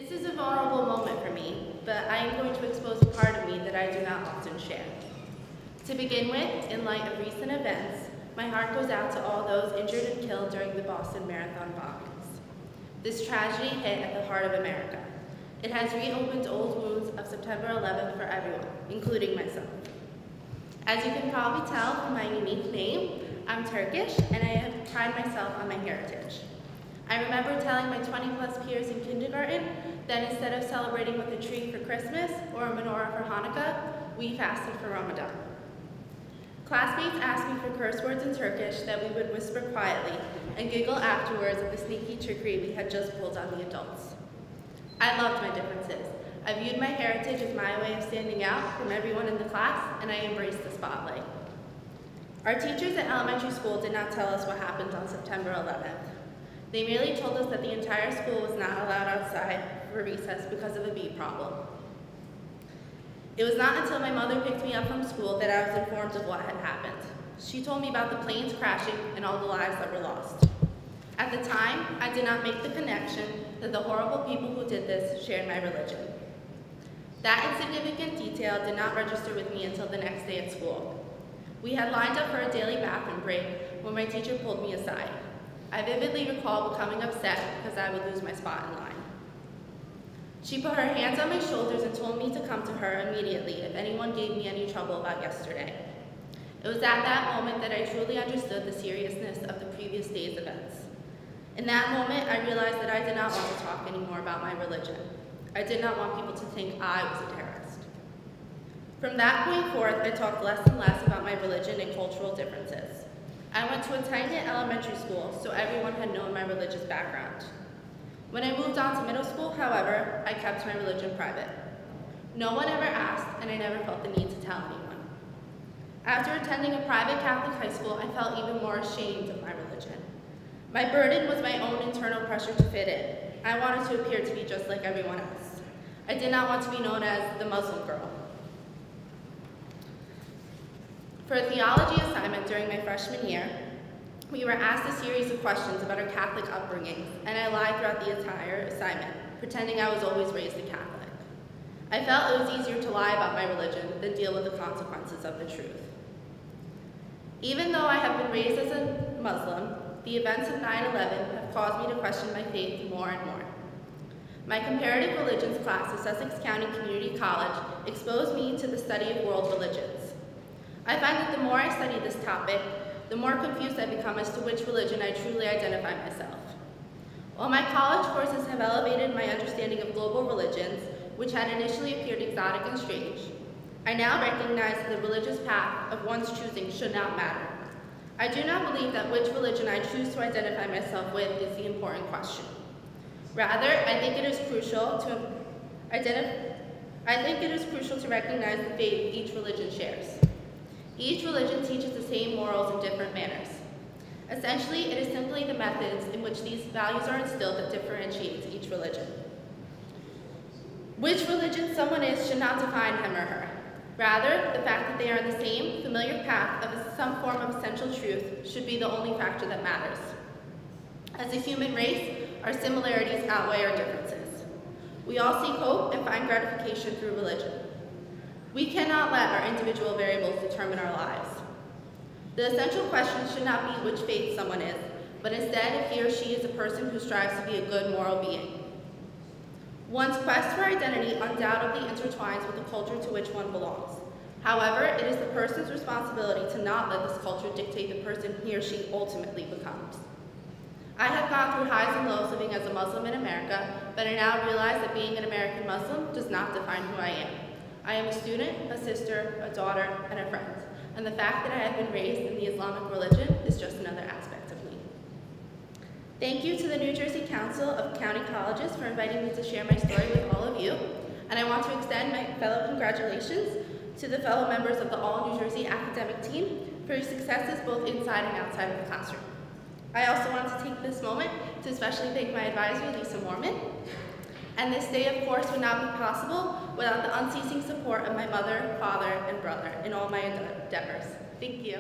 This is a vulnerable moment for me, but I am going to expose a part of me that I do not often share. To begin with, in light of recent events, my heart goes out to all those injured and killed during the Boston Marathon bombings. This tragedy hit at the heart of America. It has reopened old wounds of September 11th for everyone, including myself. As you can probably tell from my unique name, I'm Turkish, and I pride myself on my heritage. I remember telling my 20-plus peers in kindergarten that instead of celebrating with a tree for Christmas or a menorah for Hanukkah, we fasted for Ramadan. Classmates asked me for curse words in Turkish that we would whisper quietly and giggle afterwards at the sneaky trickery we had just pulled on the adults. I loved my differences. I viewed my heritage as my way of standing out from everyone in the class, and I embraced the spotlight. Our teachers at elementary school did not tell us what happened on September 11th. They merely told us that the entire school was not allowed outside for recess because of a bee problem. It was not until my mother picked me up from school that I was informed of what had happened. She told me about the planes crashing and all the lives that were lost. At the time, I did not make the connection that the horrible people who did this shared my religion. That insignificant detail did not register with me until the next day at school. We had lined up for a daily bathroom break when my teacher pulled me aside. I vividly recall becoming upset because I would lose my spot in line. She put her hands on my shoulders and told me to come to her immediately if anyone gave me any trouble about yesterday. It was at that moment that I truly understood the seriousness of the previous day's events. In that moment, I realized that I did not want to talk anymore about my religion. I did not want people to think I was a terrorist. From that point forth, I talked less and less about my religion and cultural differences. I went to a tight-knit elementary school, so everyone had known my religious background. When I moved on to middle school, however, I kept my religion private. No one ever asked, and I never felt the need to tell anyone. After attending a private Catholic high school, I felt even more ashamed of my religion. My burden was my own internal pressure to fit in. I wanted to appear to be just like everyone else. I did not want to be known as the Muslim girl. For a theology assignment during my freshman year, we were asked a series of questions about our Catholic upbringing, and I lied throughout the entire assignment, pretending I was always raised a Catholic. I felt it was easier to lie about my religion than deal with the consequences of the truth. Even though I have been raised as a Muslim, the events of 9/11 have caused me to question my faith more and more. My comparative religions class at Sussex County Community College exposed me to the study of world religions. I find that the more I study this topic, the more confused I become as to which religion I truly identify myself. While my college courses have elevated my understanding of global religions, which had initially appeared exotic and strange, I now recognize that the religious path of one's choosing should not matter. I do not believe that which religion I choose to identify myself with is the important question. Rather, I think it is crucial to recognize the faith each religion shares. Each religion teaches the same morals in different manners. Essentially, it is simply the methods in which these values are instilled that differentiates each religion. Which religion someone is should not define him or her. Rather, the fact that they are on the same familiar path of some form of essential truth should be the only factor that matters. As a human race, our similarities outweigh our differences. We all seek hope and find gratification through religion. We cannot let our individual variables determine our lives. The essential question should not be which faith someone is, but instead if he or she is a person who strives to be a good moral being. One's quest for identity undoubtedly intertwines with the culture to which one belongs. However, it is the person's responsibility to not let this culture dictate the person he or she ultimately becomes. I have gone through highs and lows living as a Muslim in America, but I now realize that being an American Muslim does not define who I am. I am a student, a sister, a daughter, and a friend. And the fact that I have been raised in the Islamic religion is just another aspect of me. Thank you to the New Jersey Council of County Colleges for inviting me to share my story with all of you. And I want to extend my fellow congratulations to the fellow members of the All New Jersey academic team for your successes both inside and outside of the classroom. I also want to take this moment to especially thank my advisor, Lisa Mormon. And this day, of course, would not be possible without the unceasing support of my mother, father, and brother in all my endeavors. Thank you.